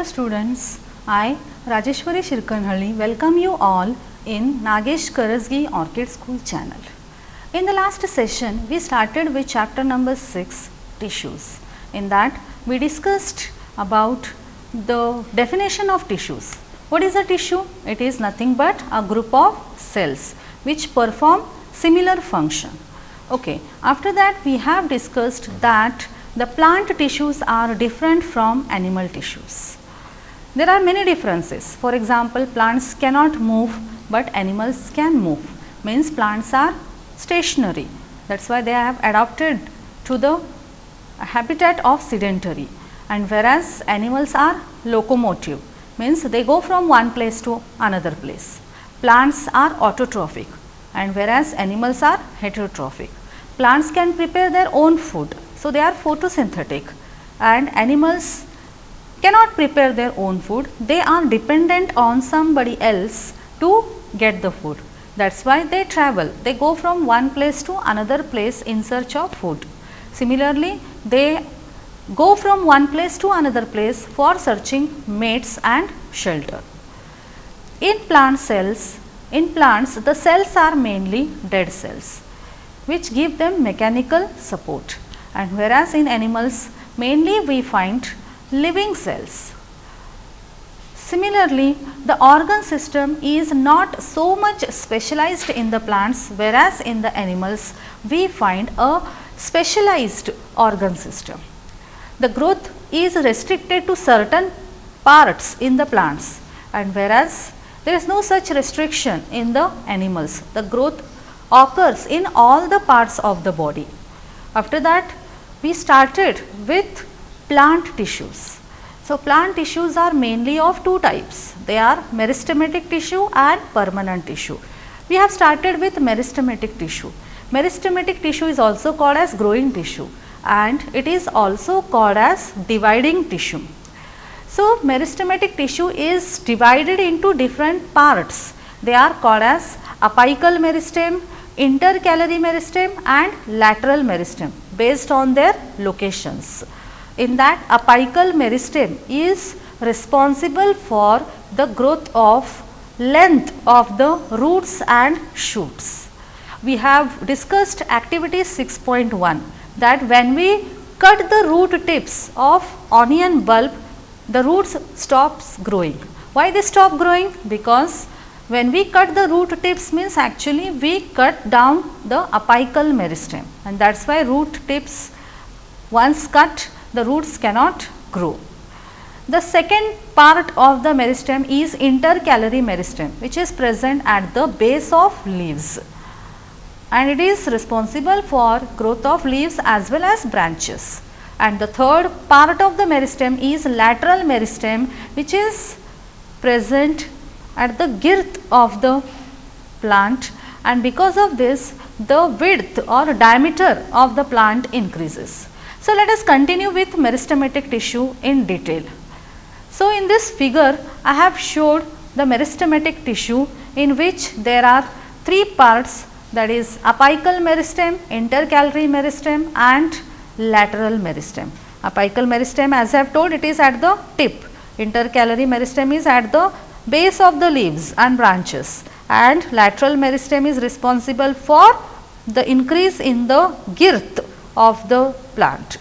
students, I Rajeshwari Shirkanhalli welcome you all in Nagesh Karasgi Orchid School channel. In the last session we started with chapter number 6, tissues. In that we discussed about the definition of tissues. What is a tissue? It is nothing but a group of cells which perform similar function. Okay. After that we have discussed that the plant tissues are different from animal tissues. There are many differences. For example, plants cannot move but animals can move, means plants are stationary, that is why they have adapted to the habitat of sedentary, and whereas animals are locomotive, means they go from one place to another place. Plants are autotrophic and whereas animals are heterotrophic. Plants can prepare their own food, so they are photosynthetic, and animals cannot prepare their own food, they are dependent on somebody else to get the food. That is why they travel, they go from one place to another place in search of food. Similarly, they go from one place to another place for searching mates and shelter. In plants, the cells are mainly dead cells which give them mechanical support, and whereas in animals mainly we find living cells. Similarly, the organ system is not so much specialized in the plants, whereas in the animals we find a specialized organ system. The growth is restricted to certain parts in the plants, and whereas there is no such restriction in the animals. The growth occurs in all the parts of the body. After that we started with plant tissues. So, plant tissues are mainly of two types, they are meristematic tissue and permanent tissue. We have started with meristematic tissue. Meristematic tissue is also called as growing tissue and it is also called as dividing tissue. So, meristematic tissue is divided into different parts. They are called as apical meristem, intercalary meristem and lateral meristem based on their locations. In that, apical meristem is responsible for the growth of length of the roots and shoots. We have discussed activity 6.1 that when we cut the root tips of onion bulb, the roots stops growing. Why they stop growing? Because when we cut the root tips means actually we cut down the apical meristem, and that is why root tips once cut the roots cannot grow. The second part of the meristem is intercalary meristem which is present at the base of leaves, and it is responsible for growth of leaves as well as branches. And the third part of the meristem is lateral meristem which is present at the girth of the plant, and because of this the width or diameter of the plant increases. So, let us continue with meristematic tissue in detail. So, in this figure I have showed the meristematic tissue in which there are three parts, that is apical meristem, intercalary meristem and lateral meristem. Apical meristem, as I have told, it is at the tip, intercalary meristem is at the base of the leaves and branches, and lateral meristem is responsible for the increase in the girth of the plant.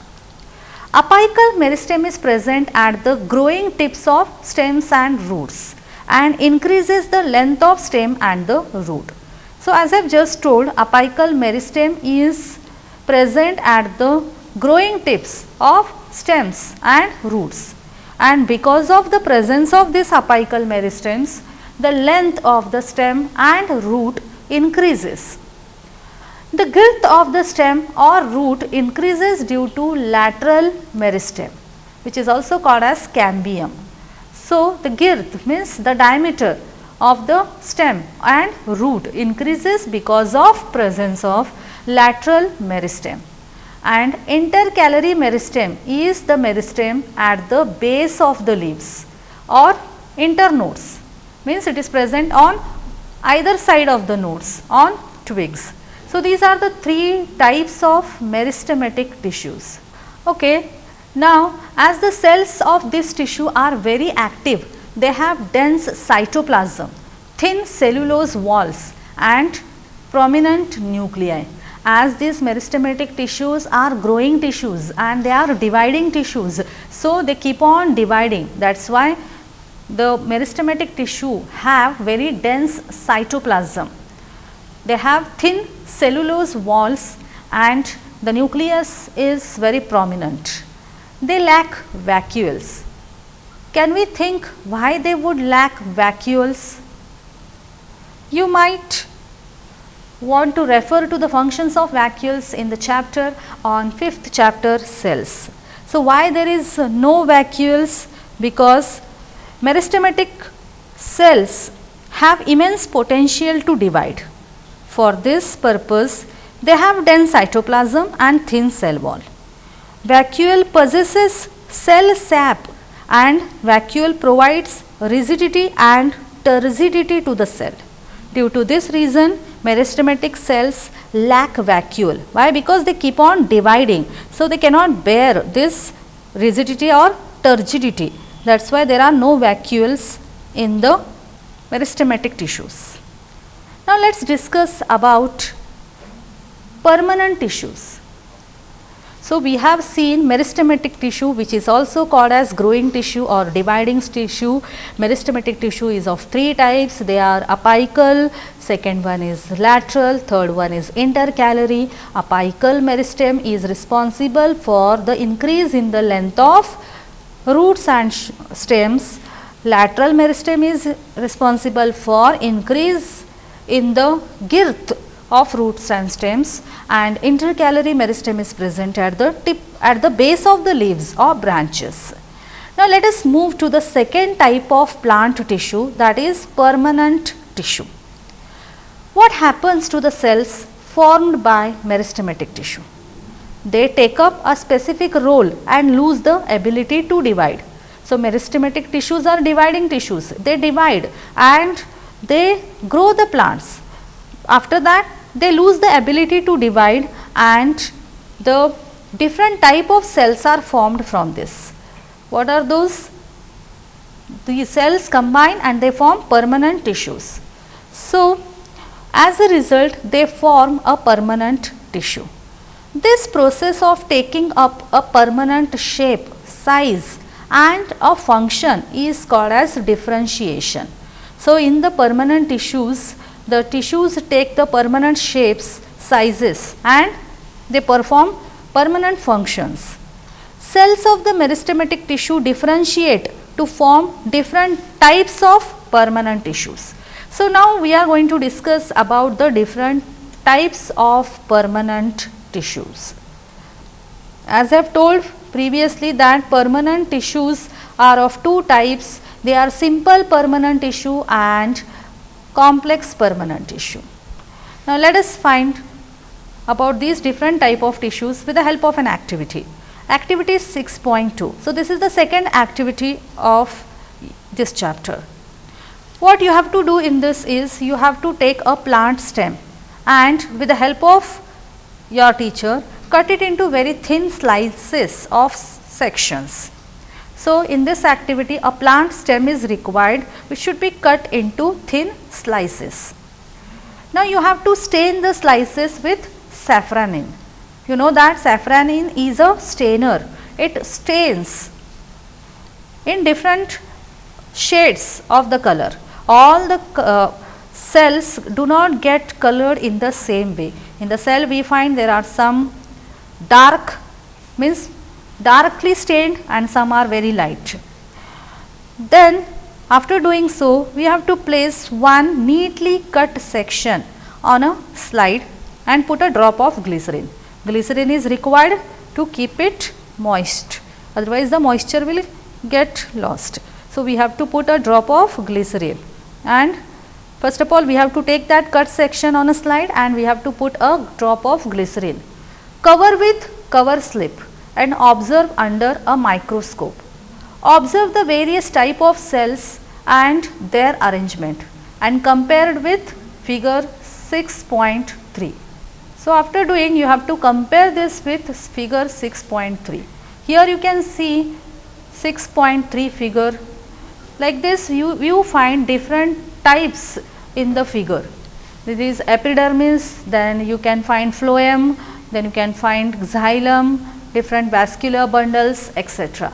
Apical meristem is present at the growing tips of stems and roots and increases the length of stem and the root. So, as I have just told, apical meristem is present at the growing tips of stems and roots, and because of the presence of this apical meristems, the length of the stem and root increases. The girth of the stem or root increases due to lateral meristem which is also called as cambium. So, the girth means the diameter of the stem and root increases because of presence of lateral meristem, and intercalary meristem is the meristem at the base of the leaves or internodes, means it is present on either side of the nodes on twigs. So, these are the three types of meristematic tissues. Okay. Now, as the cells of this tissue are very active, they have dense cytoplasm, thin cellulose walls and prominent nuclei. As these meristematic tissues are growing tissues and they are dividing tissues, so they keep on dividing. That is why the meristematic tissue have very dense cytoplasm. They have thin cellulose walls and the nucleus is very prominent. They lack vacuoles. Can we think why they would lack vacuoles? You might want to refer to the functions of vacuoles in the chapter on 5th chapter cells. So, why there is no vacuoles? Because meristematic cells have immense potential to divide. For this purpose, they have dense cytoplasm and thin cell wall. Vacuole possesses cell sap and vacuole provides rigidity and turgidity to the cell. Due to this reason, meristematic cells lack vacuole. Why? Because they keep on dividing. So, they cannot bear this rigidity or turgidity. That is why there are no vacuoles in the meristematic tissues. Now, let us discuss about permanent tissues. So, we have seen meristematic tissue, which is also called as growing tissue or dividing tissue. Meristematic tissue is of 3 types. They are apical, second one is lateral, third one is intercalary. Apical meristem is responsible for the increase in the length of roots and stems. Lateral meristem is responsible for increase in the girth of roots and stems, and intercalary meristem is present at the tip, at the base of the leaves or branches. Now, let us move to the second type of plant tissue, that is permanent tissue. What happens to the cells formed by meristematic tissue? They take up a specific role and lose the ability to divide. So, meristematic tissues are dividing tissues. They divide and they grow the plants. After that, they lose the ability to divide and the different type of cells are formed from this. What are those? These cells combine and they form permanent tissues. So, as a result, they form a permanent tissue. This process of taking up a permanent shape, size and a function is called as differentiation. So, in the permanent tissues, the tissues take the permanent shapes, sizes and they perform permanent functions. Cells of the meristematic tissue differentiate to form different types of permanent tissues. So, now we are going to discuss about the different types of permanent tissues. As I have told previously that permanent tissues are of 2 types. They are simple permanent tissue and complex permanent tissue. Now, let us find about these different type of tissues with the help of an activity. Activity 6.2. So, this is the second activity of this chapter. What you have to do in this is you have to take a plant stem and with the help of your teacher cut it into very thin slices of sections. So, in this activity a plant stem is required which should be cut into thin slices. Now, you have to stain the slices with safranin. You know that safranin is a stainer. It stains in different shades of the color. All the cells do not get colored in the same way. In the cell we find there are some dark, means darkly stained and some are very light. Then after doing so, we have to place one neatly cut section on a slide and put a drop of glycerin. Glycerin is required to keep it moist, otherwise the moisture will get lost. So, we have to put a drop of glycerin, and first of all we have to take that cut section on a slide and we have to put a drop of glycerin. Cover with cover slip and observe under a microscope. Observe the various type of cells and their arrangement and compared with figure 6.3. So, after doing you have to compare this with figure 6.3. Here you can see 6.3 figure. Like this you find different types in the figure. This is epidermis, then you can find phloem, then you can find xylem, different vascular bundles, etc.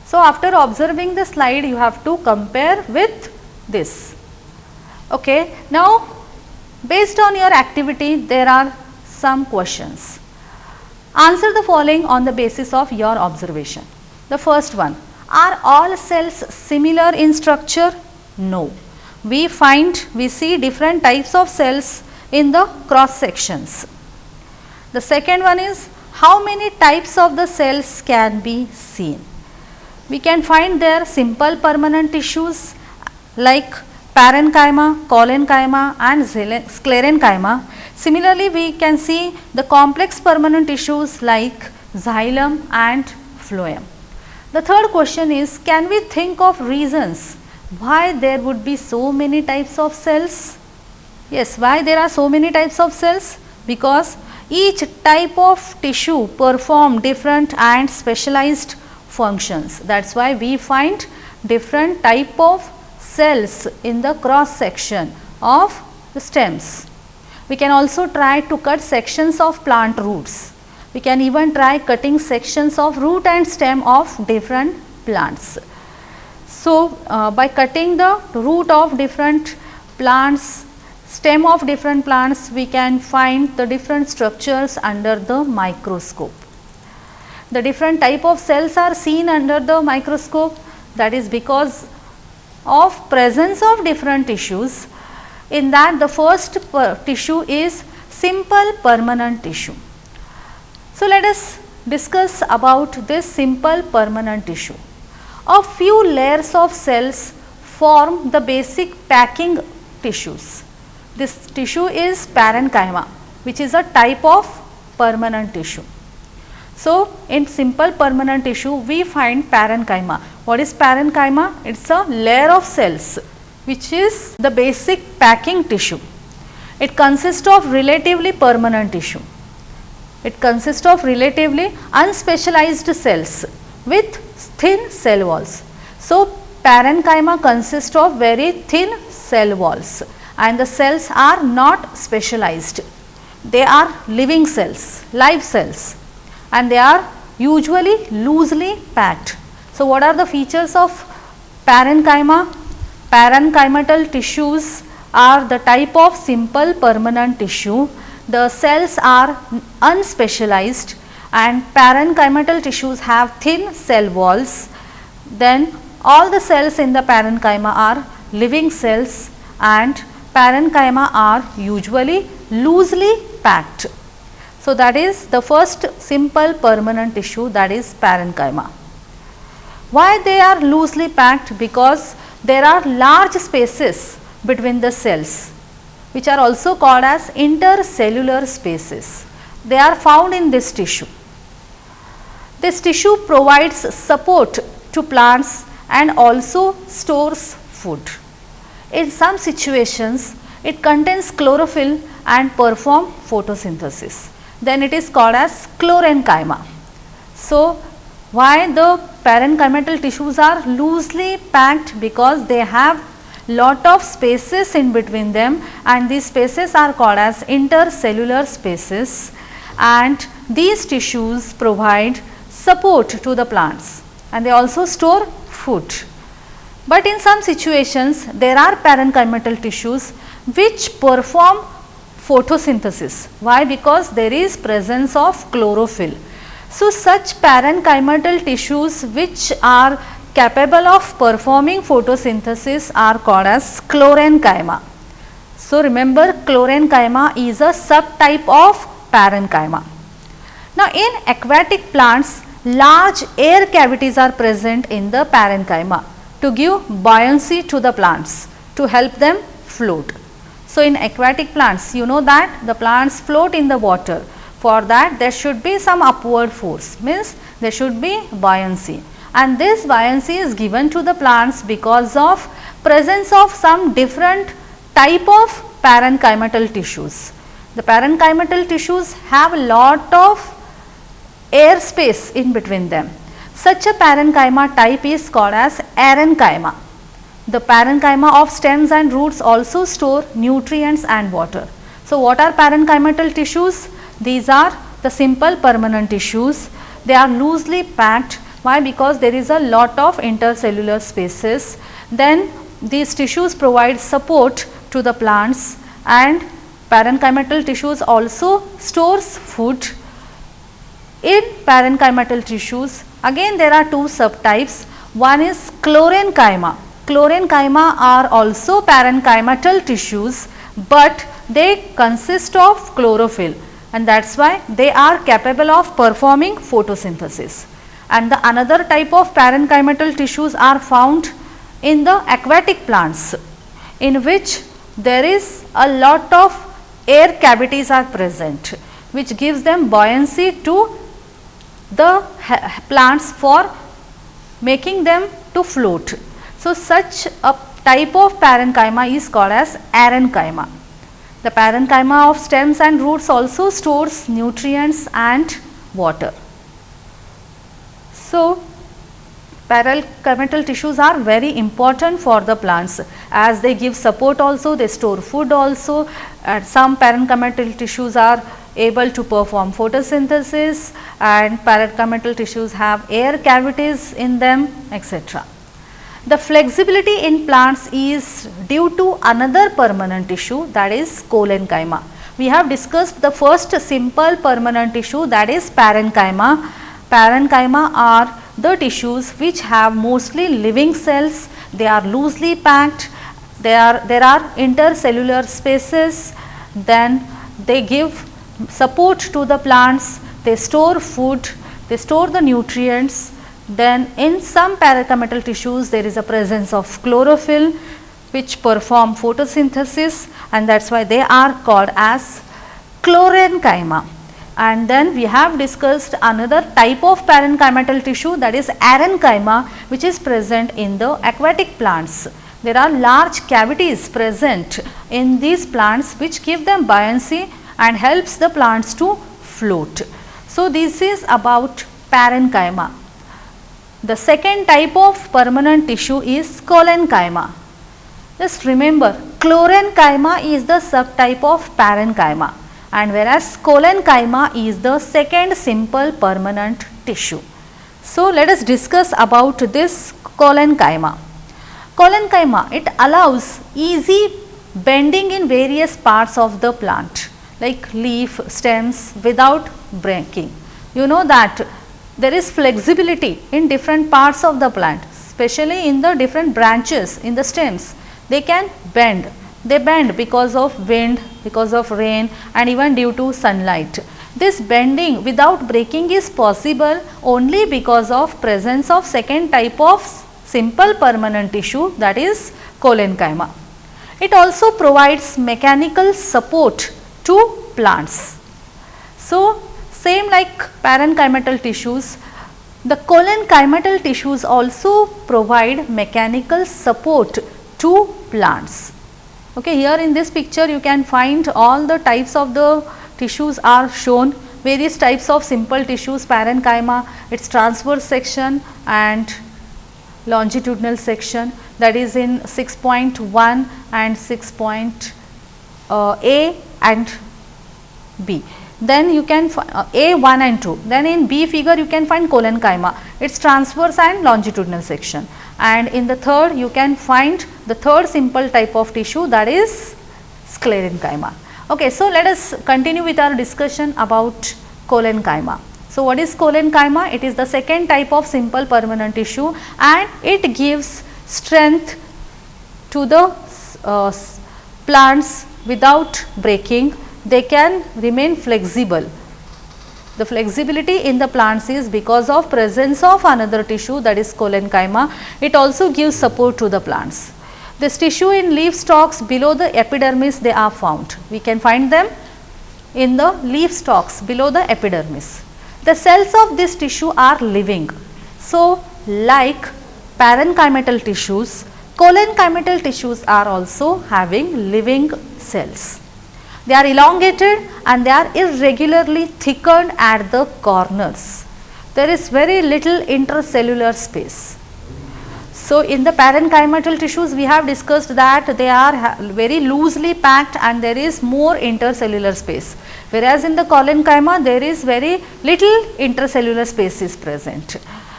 So, after observing the slide you have to compare with this. Okay. Now, based on your activity there are some questions. Answer the following on the basis of your observation. The first one, are all cells similar in structure? No. We see different types of cells in the cross sections. The second one is, how many types of the cells can be seen? We can find there simple permanent tissues like parenchyma, collenchyma and sclerenchyma. Similarly, we can see the complex permanent tissues like xylem and phloem. The third question is, can we think of reasons why there would be so many types of cells? Yes, why there are so many types of cells? Because each type of tissue perform different and specialized functions. That is why we find different type of cells in the cross section of the stems. We can also try to cut sections of plant roots. We can even try cutting sections of root and stem of different plants. So, by cutting the root of different plants, stem of different plants, we can find the different structures under the microscope. The different type of cells are seen under the microscope, that is because of presence of different tissues. In that, the first tissue is simple permanent tissue. So, let us discuss about this simple permanent tissue. A few layers of cells form the basic packing tissues. This tissue is parenchyma, which is a type of permanent tissue. So, in simple permanent tissue we find parenchyma. What is parenchyma? It is a layer of cells which is the basic packing tissue. It consists of relatively permanent tissue. It consists of relatively unspecialized cells with thin cell walls. So, parenchyma consists of very thin cell walls and the cells are not specialized. They are living cells, live cells, and they are usually loosely packed. So, what are the features of parenchyma? Parenchymal tissues are the type of simple permanent tissue. The cells are unspecialized and parenchymal tissues have thin cell walls. Then all the cells in the parenchyma are living cells and parenchyma are usually loosely packed. So, that is the first simple permanent tissue, that is parenchyma. Why they are loosely packed? Because there are large spaces between the cells, which are also called as intercellular spaces. They are found in this tissue. This tissue provides support to plants and also stores food. In some situations, it contains chlorophyll and perform photosynthesis. Then it is called as sclerenchyma. So, why the parenchymal tissues are loosely packed? Because they have lot of spaces in between them and these spaces are called as intercellular spaces, and these tissues provide support to the plants and they also store food. But in some situations there are parenchymal tissues which perform photosynthesis. Why? Because there is presence of chlorophyll. So, such parenchymal tissues which are capable of performing photosynthesis are called as sclerenchyma. So, remember, sclerenchyma is a subtype of parenchyma. Now, in aquatic plants, large air cavities are present in the parenchyma to give buoyancy to the plants, to help them float. So, in aquatic plants, you know that the plants float in the water. For that, there should be some upward force, means there should be buoyancy, and this buoyancy is given to the plants because of presence of some different type of parenchymal tissues. The parenchymal tissues have a lot of air space in between them. Such a parenchyma type is called as arenchyma. The parenchyma of stems and roots also store nutrients and water. So, what are parenchymal tissues? These are the simple permanent tissues. They are loosely packed. Why? Because there is a lot of intercellular spaces. Then these tissues provide support to the plants, and parenchymal tissues also stores food. In parenchymal tissues, again there are two subtypes. One is chlorenchyma. Chlorenchyma are also parenchymal tissues, but they consist of chlorophyll, and that is why they are capable of performing photosynthesis. And the another type of parenchymal tissues are found in the aquatic plants, in which there is a lot of air cavities are present, which gives them buoyancy to the plants for making them to float. So, such a type of parenchyma is called as arenchyma. The parenchyma of stems and roots also stores nutrients and water. So, parenchymal tissues are very important for the plants, as they give support also, they store food also, and some parenchymal tissues are able to perform photosynthesis, and parenchymal tissues have air cavities in them, etc. The flexibility in plants is due to another permanent tissue, that is chlorenchyma. We have discussed the first simple permanent tissue, that is parenchyma. Parenchyma are the tissues which have mostly living cells. They are loosely packed, there are intercellular spaces, then they give support to the plants, they store food, they store the nutrients. Then in some parenchymal tissues there is a presence of chlorophyll which perform photosynthesis, and that is why they are called as chlorenchyma. And then we have discussed another type of parenchymal tissue, that is arenchyma, which is present in the aquatic plants. There are large cavities present in these plants which give them buoyancy and helps the plants to float. So, this is about parenchyma. The second type of permanent tissue is chlorenchyma. Just remember, chlorenchyma is the subtype of parenchyma, and whereas chlorenchyma is the second simple permanent tissue. So, let us discuss about this chlorenchyma. Chlorenchyma, it allows easy bending in various parts of the plant, like leaf, stems, without breaking. You know that there is flexibility in different parts of the plant, especially in the different branches in the stems. They can bend. They bend because of wind, because of rain, and even due to sunlight. This bending without breaking is possible only because of presence of second type of simple permanent tissue, that is chlorenchyma. It also provides mechanical support to plants. So, same like parenchymal tissues, the chlorenchymal tissues also provide mechanical support to plants. Okay, here in this picture you can find all the types of the tissues are shown, various types of simple tissues, parenchyma, its transverse section and longitudinal section, that is in 6.1 and 6.A and B. Then you can A 1 and 2. Then in B figure you can find chlorenchyma, its transverse and longitudinal section. And in the third you can find the third simple type of tissue, that is sclerenchyma. Okay, so let us continue with our discussion about chlorenchyma. So, what is chlorenchyma? It is the second type of simple permanent tissue, and it gives strength to the plants without breaking. They can remain flexible. The flexibility in the plants is because of presence of another tissue, that is chlorenchyma. It also gives support to the plants. This tissue in leaf stalks below the epidermis they are found. We can find them in the leaf stalks below the epidermis. The cells of this tissue are living. So, like parenchymal tissues, chlorenchymal tissues are also having living cells. They are elongated and they are irregularly thickened at the corners. There is very little intercellular space. So, in the parenchymal tissues we have discussed that they are very loosely packed and there is more intercellular space, whereas in the collenchyma there is very little intercellular space is present,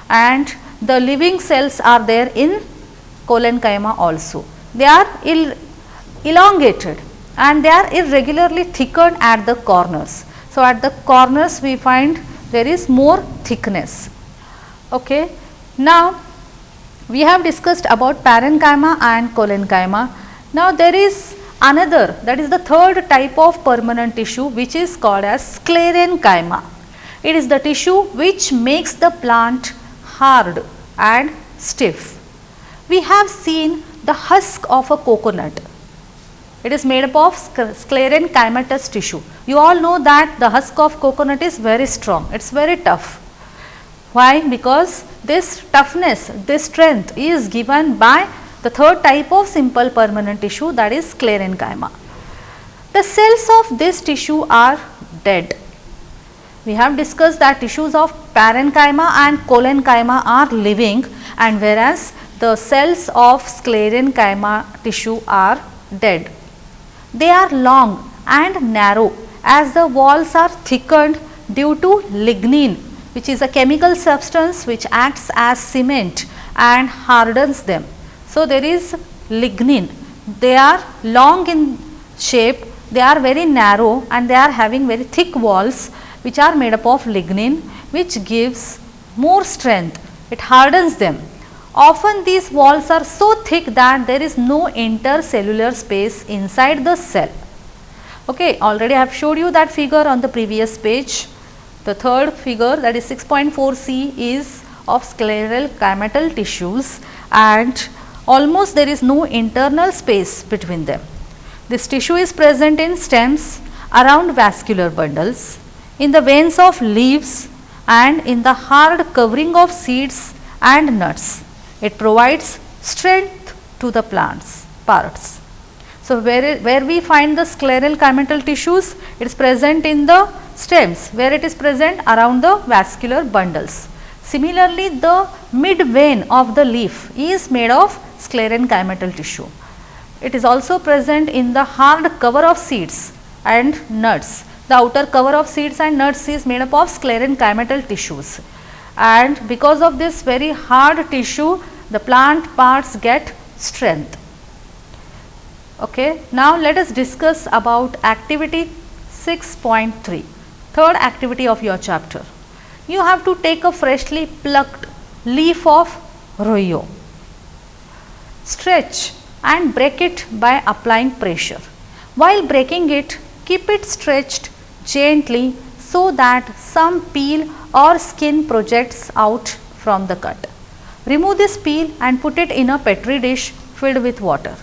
and the living cells are there in collenchyma also. They are elongated and they are irregularly thickened at the corners. So, at the corners we find there is more thickness. Okay. Now, we have discussed about parenchyma and collenchyma. Now, there is another, that is the third type of permanent tissue, which is called as sclerenchyma. It is the tissue which makes the plant hard and stiff. We have seen the husk of a coconut. It is made up of sclerenchymatous tissue. You all know that the husk of coconut is very strong, it is very tough. Why? Because this toughness, this strength is given by the third type of simple permanent tissue, that is sclerenchyma. The cells of this tissue are dead. We have discussed that tissues of parenchyma and collenchyma are living, and whereas the cells of sclerenchyma tissue are dead. They are long and narrow as the walls are thickened due to lignin, which is a chemical substance which acts as cement and hardens them. So, there is lignin. They are long in shape, they are very narrow and they are having very thick walls which are made up of lignin, which gives more strength, it hardens them. Often these walls are so thick that there is no intercellular space inside the cell. Okay, already I have showed you that figure on the previous page. The third figure, that is 6.4c, is of sclerenchymal tissues, and almost there is no internal space between them. This tissue is present in stems, around vascular bundles, in the veins of leaves and in the hard covering of seeds and nuts. It provides strength to the plant's parts. So, where we find the sclerenchymal tissues, it is present in the stems, where it is present around the vascular bundles. Similarly, the mid vein of the leaf is made of sclerenchymal tissue. It is also present in the hard cover of seeds and nuts. The outer cover of seeds and nuts is made up of sclerenchymal tissues, and because of this very hard tissue, the plant parts get strength. Okay. Now, let us discuss about activity 6.3, third activity of your chapter. You have to take a freshly plucked leaf of royo, stretch and break it by applying pressure. While breaking it, keep it stretched gently so that some peel or skin projects out from the cut. Remove this peel and put it in a petri dish filled with water.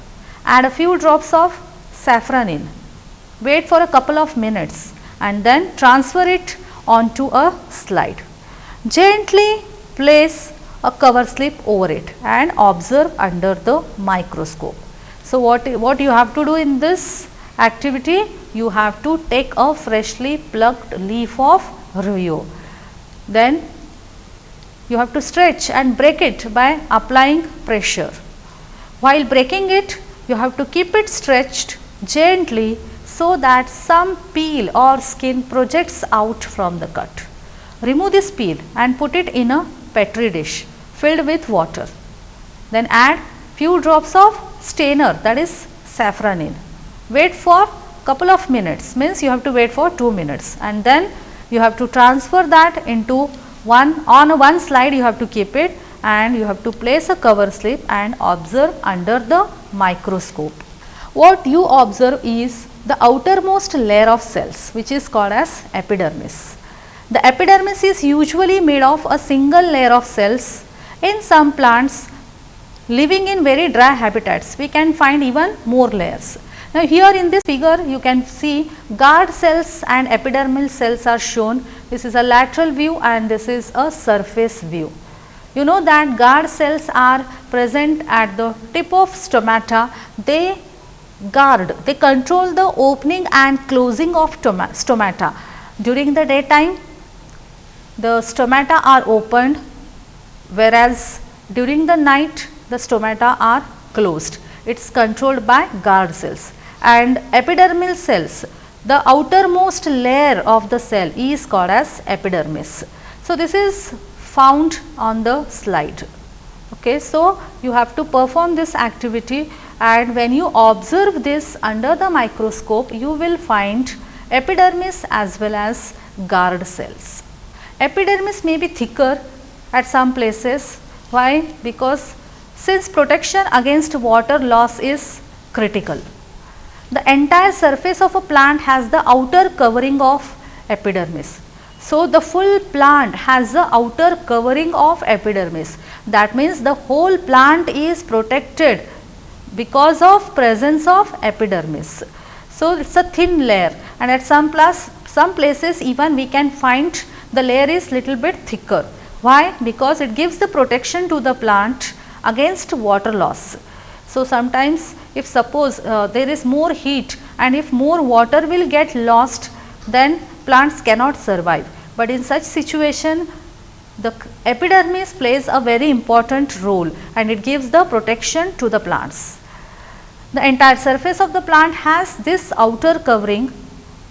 Add a few drops of saffron in. Wait for a couple of minutes and then transfer it onto a slide. Gently place a cover slip over it and observe under the microscope. So, what you have to do in this activity? You have to take a freshly plucked leaf of royo. Then you have to stretch and break it by applying pressure. While breaking it, you have to keep it stretched gently so that some peel or skin projects out from the cut. Remove this peel and put it in a petri dish filled with water. Then add few drops of stainer, that is saffron in. Wait for couple of minutes, means you have to wait for 2 minutes, and then you have to transfer that into one slide. You have to keep it and you have to place a cover slip and observe under the microscope. What you observe is the outermost layer of cells, which is called as epidermis. The epidermis is usually made of a single layer of cells. In some plants living in very dry habitats, we can find even more layers. Now, here in this figure you can see guard cells and epidermal cells are shown. This is a lateral view and this is a surface view. You know that guard cells are present at the tip of stomata. They guard, they control the opening and closing of stomata. During the daytime, the stomata are opened, whereas during the night the stomata are closed. It is controlled by guard cells. And epidermal cells, the outermost layer of the cell is called as epidermis. So, this is found on the slide. Okay, so, you have to perform this activity, and when you observe this under the microscope, you will find epidermis as well as guard cells. Epidermis may be thicker at some places. Why? Because since protection against water loss is critical, the entire surface of a plant has the outer covering of epidermis. So, the full plant has the outer covering of epidermis. That means, the whole plant is protected because of presence of epidermis. So, it is a thin layer, and at some places even we can find the layer is little bit thicker. Why? Because it gives the protection to the plant against water loss. So, sometimes if suppose there is more heat and if more water will get lost, then plants cannot survive. But in such situation, the epidermis plays a very important role, and it gives the protection to the plants. The entire surface of the plant has this outer covering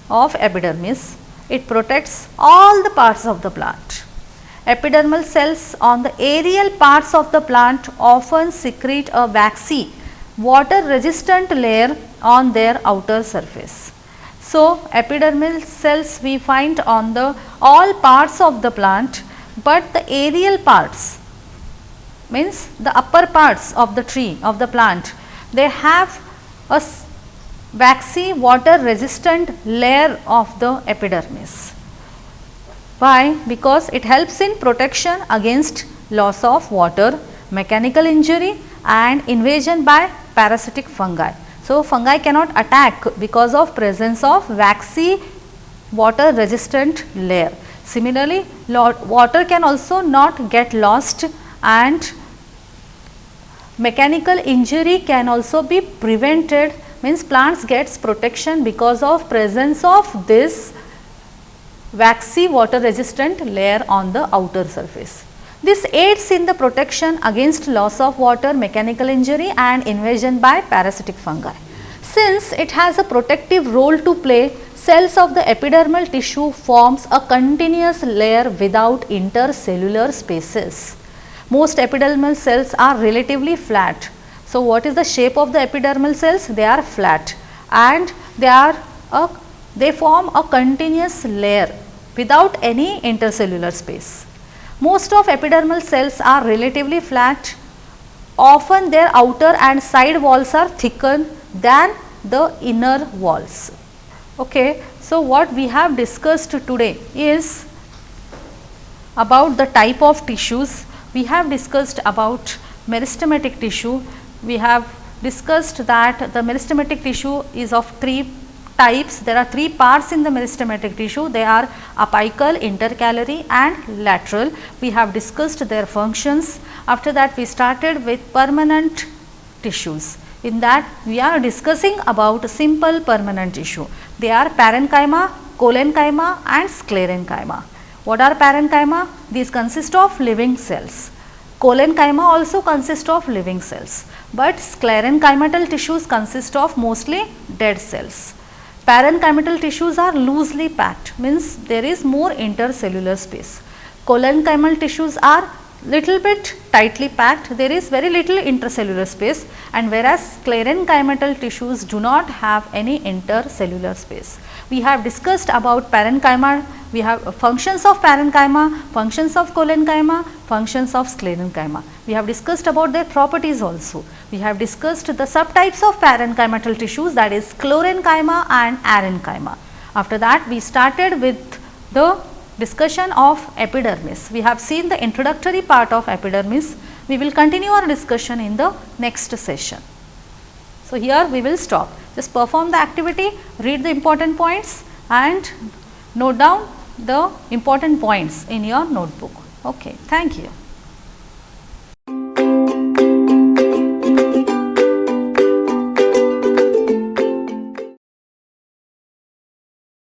of epidermis. It protects all the parts of the plant. Epidermal cells on the aerial parts of the plant often secrete a waxy, water resistant layer on their outer surface. So, epidermal cells we find on the all parts of the plant, but the aerial parts, means the upper parts of the tree, of the plant, they have a waxy, water resistant layer of the epidermis. Why? Because it helps in protection against loss of water, mechanical injury and invasion by parasitic fungi. So, fungi cannot attack because of presence of waxy, water resistant layer. Similarly, water can also not get lost, and mechanical injury can also be prevented, means plants gets protection because of presence of this waxy, water resistant layer on the outer surface. This aids in the protection against loss of water, mechanical injury and invasion by parasitic fungi. Since it has a protective role to play, cells of the epidermal tissue forms a continuous layer without intercellular spaces. Most epidermal cells are relatively flat. So, what is the shape of the epidermal cells? They are flat, and they form a continuous layer without any intercellular space. Most of epidermal cells are relatively flat. Often their outer and side walls are thicker than the inner walls. Okay. So, what we have discussed today is about the type of tissues. We have discussed about meristematic tissue. We have discussed that the meristematic tissue is of three types. There are three parts in the meristematic tissue. They are apical, intercalary and lateral. We have discussed their functions. After that, we started with permanent tissues. In that, we are discussing about simple permanent tissue. They are parenchyma, collenchyma and sclerenchyma. What are parenchyma? These consist of living cells. Collenchyma also consist of living cells, but sclerenchymal tissues consist of mostly dead cells. Parenchymal tissues are loosely packed, means there is more intercellular space. Collenchymal tissues are little bit tightly packed, there is very little intercellular space, and whereas sclerenchymal tissues do not have any intercellular space. We have discussed about parenchyma, we have functions of parenchyma, functions of collenchyma, functions of sclerenchyma. We have discussed about their properties also. We have discussed the subtypes of parenchymal tissues, that is sclerenchyma and arenchyma. After that, we started with the discussion of epidermis. We have seen the introductory part of epidermis. We will continue our discussion in the next session. So, here we will stop. Just perform the activity, read the important points and note down the important points in your notebook. Okay, thank you.